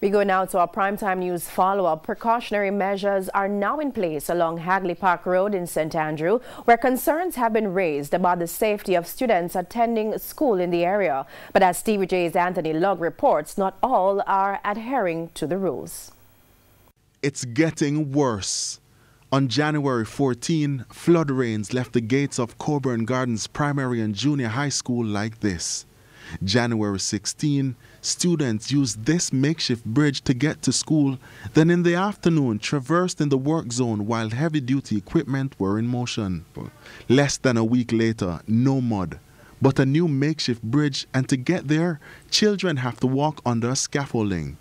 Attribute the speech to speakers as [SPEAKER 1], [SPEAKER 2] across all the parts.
[SPEAKER 1] We go now to our primetime news follow-up. Precautionary measures are now in place along Hagley Park Road in St. Andrew, where concerns have been raised about the safety of students attending school in the area. But as TVJ's Anthony Lugg reports, not all are adhering to the rules.
[SPEAKER 2] It's getting worse. On January 14, flood rains left the gates of Coburn Gardens Primary and Junior High School like this. January 16, students used this makeshift bridge to get to school, then in the afternoon traversed in the work zone while heavy-duty equipment were in motion. Less than a week later, no mud, but a new makeshift bridge, and to get there, children have to walk under scaffolding.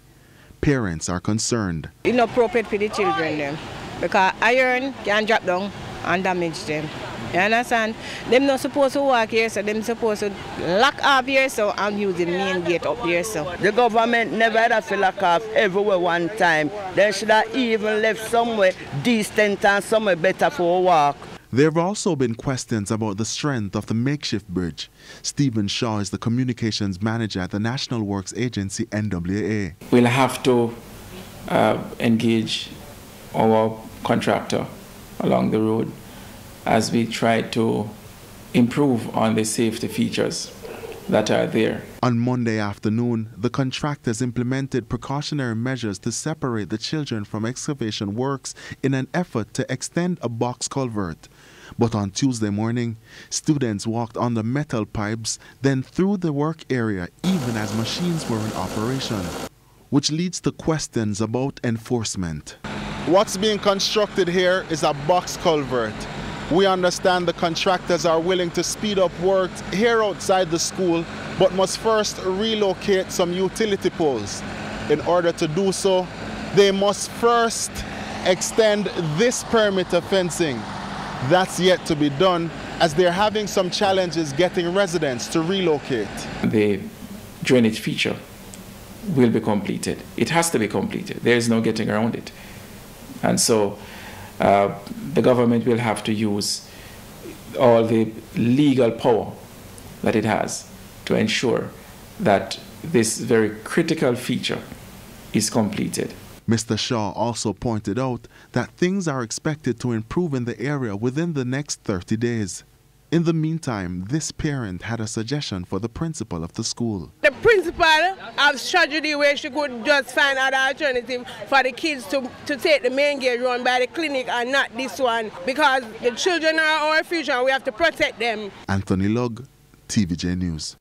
[SPEAKER 2] Parents are concerned.
[SPEAKER 3] Inappropriate for the children them, because iron can drop down and damage them. You understand? Them not supposed to walk here, so them supposed to lock off here, so I'm using the main gate up here. So
[SPEAKER 4] the government never had to lock off everywhere one time. They should have even left somewhere decent and somewhere better for a walk.
[SPEAKER 2] There have also been questions about the strength of the makeshift bridge. Stephen Shaw is the communications manager at the National Works Agency, NWA.
[SPEAKER 5] We'll have to engage our contractor along the road as we try to improve on the safety features that are there.
[SPEAKER 2] On Monday afternoon, the contractors implemented precautionary measures to separate the children from excavation works in an effort to extend a box culvert. But on Tuesday morning, students walked on the metal pipes, then through the work area even as machines were in operation, which leads to questions about enforcement. What's being constructed here is a box culvert. We understand the contractors are willing to speed up work here outside the school, but must first relocate some utility poles. In order to do so, they must first extend this perimeter fencing. That's yet to be done, as they're having some challenges getting residents to relocate.
[SPEAKER 5] The drainage feature will be completed. It has to be completed. There is no getting around it. And so the government will have to use all the legal power that it has to ensure that this very critical feature is completed.
[SPEAKER 2] Mr. Shaw also pointed out that things are expected to improve in the area within the next 30 days. In the meantime, this parent had a suggestion for the principal of the school.
[SPEAKER 3] the principal have strategy where she could just find other alternative for the kids to take the main gate run by the clinic and not this one, because the children are our future and we have to protect them.
[SPEAKER 2] Anthony Lugg, TVJ News.